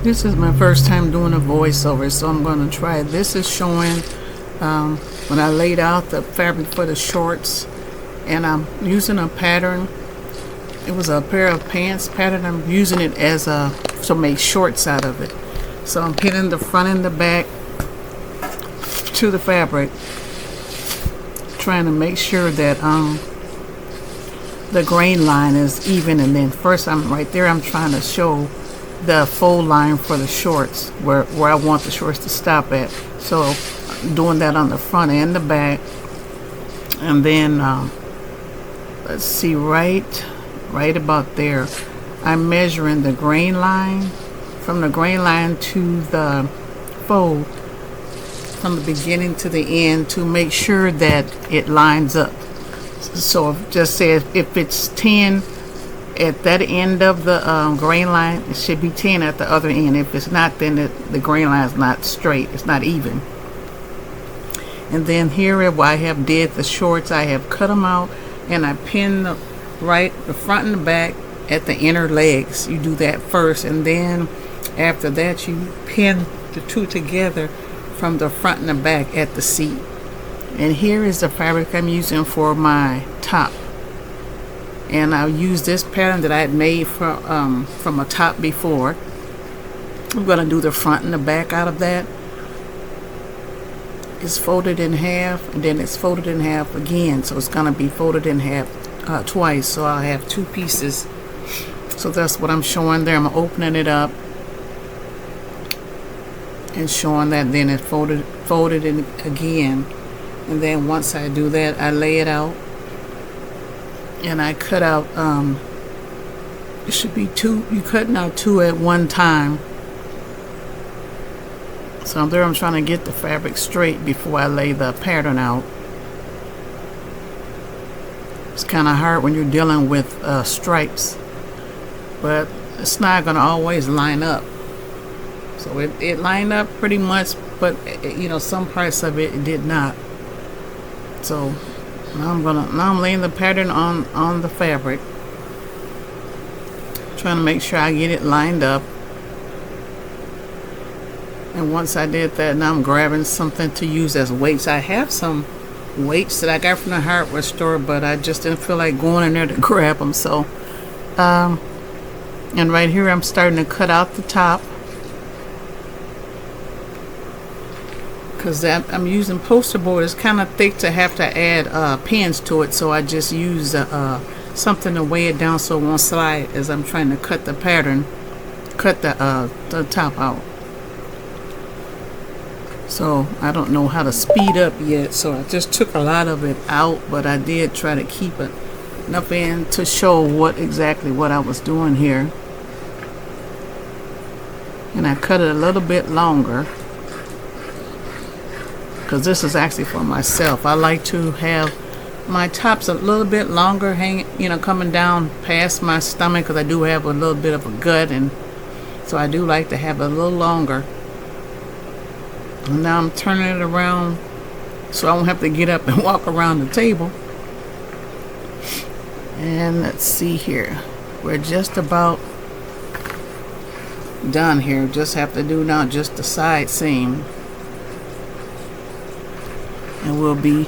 This is my first time doing a voiceover, so I'm going to try it. This is showing when I laid out the fabric for the shorts, and I'm using a pattern. It was a pair of pants pattern. I'm using it as to make shorts out of it. So I'm pinning the front and the back to the fabric, trying to make sure that the grain line is even, and then first I'm trying to show the fold line for the shorts where I want the shorts to stop at. So I'm doing that on the front and the back, and then let's see, right about there I'm measuring the grain line, from the grain line to the fold, from the beginning to the end, to make sure that it lines up. So it just says if it's 10 at that end of the grain line, it should be 10 at the other end. If it's not, then the grain line is not straight, it's not even. And then here where I have did the shorts, I have cut them out and I pinned the front and the back at the inner legs. You do that first, and then after that you pin the two together from the front and the back at the seat. And here is the fabric I'm using for my top, and I'll use this pattern that I had made from a top before. I'm going to do the front and the back out of that. It's folded in half, and then it's folded in half again, so it's going to be folded in half twice, so I'll have two pieces. So that's what I'm showing there. I'm opening it up and showing that, then it folded in again. And then once I do that, I lay it out and I cut out it should be two. You cutting out two at one time. So there I'm trying to get the fabric straight before I lay the pattern out. It's kind of hard when you're dealing with stripes, but it's not going to always line up. So it lined up pretty much, but some parts of it did not. So now I'm laying the pattern on the fabric, trying to make sure I get it lined up. And once I did that, now I'm grabbing something to use as weights. I have some weights that I got from the hardware store, but I just didn't feel like going in there to grab them. So and right here I'm starting to cut out the top, because I'm using poster board. It's kind of thick to have to add pins to it, so I just use something to weigh it down so it won't slide as I'm trying to cut the pattern, cut the top out. So I don't know how to speed up yet, so I just took a lot of it out, but I did try to keep it enough in to show exactly what I was doing here. And I cut it a little bit longer, because this is actually for myself. I like to have my tops a little bit longer, coming down past my stomach, because I do have a little bit of a gut, and so I do like to have it a little longer. And now I'm turning it around so I won't have to get up and walk around the table. And let's see here, we're just about done here. Just have to do now just the side seam, and we'll be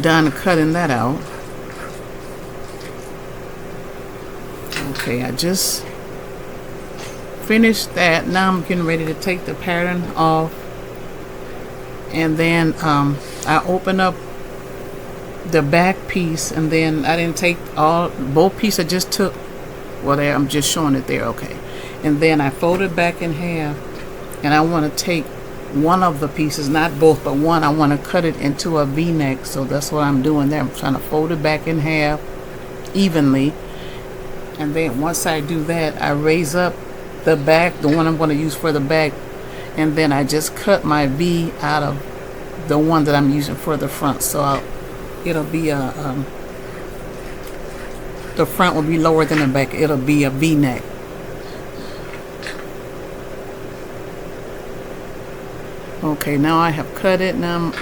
done cutting that out. Okay, I just finished that. Now I'm getting ready to take the pattern off, and then I open up the back piece, and then I didn't take both pieces. I just took there, I'm just showing it there. Okay, and then I fold it back in half, and I want to take one of the pieces, not both, but one. I want to cut it into a V-neck, so that's what I'm doing there. I'm trying to fold it back in half evenly, and then once I do that, I raise up the back, the one I'm going to use for the back, and then I just cut my V out of the one that I'm using for the front. So it'll be the front will be lower than the back. It'll be a V-neck. Okay, now I have cut it. Now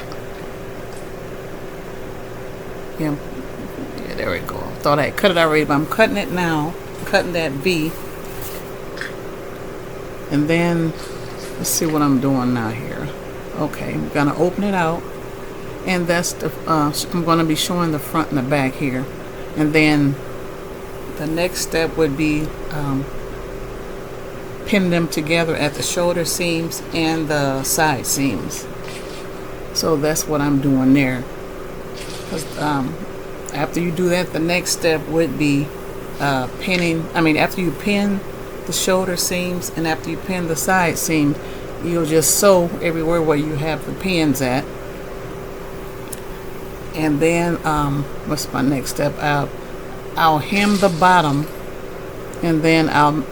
yeah, there we go. I thought I had cut it already, but I'm cutting it now. I'm cutting that V. And then let's see what I'm doing now here. Okay, I'm gonna open it out, and that's the I'm gonna be showing the front and the back here. And then the next step would be pin them together at the shoulder seams and the side seams. So that's what I'm doing there. 'Cause, after you do that, the next step would be after you pin the shoulder seams and after you pin the side seams, you'll just sew everywhere where you have the pins at. And then what's my next step? I'll hem the bottom, and then I'll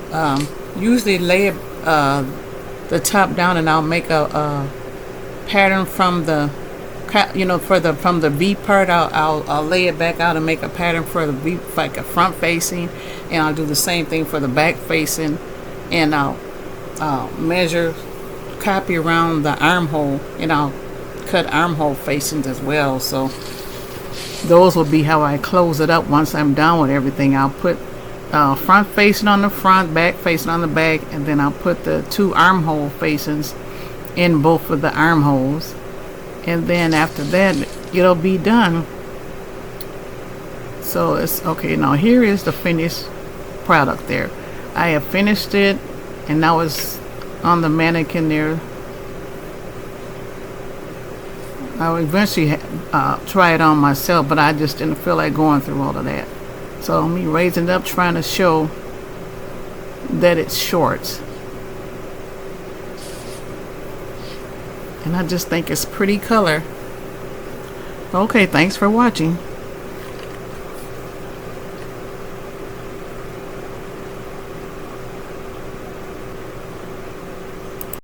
usually lay the top down, and I'll make a pattern from the from the V part. I'll lay it back out and make a pattern for the V, like a front facing, and I'll do the same thing for the back facing, and I'll measure, copy around the armhole, and I'll cut armhole facings as well. So those will be how I close it up once I'm done with everything. I'll put front facing on the front, back facing on the back, and then I'll put the 2 armhole facings in both of the armholes, and then after that it'll be done. So it's okay. Now here is the finished product there. I have finished it, and now it's on the mannequin there. I will eventually try it on myself, but I just didn't feel like going through all of that. So me raising it up, trying to show that it's shorts. And I just think it's pretty color. Okay, thanks for watching.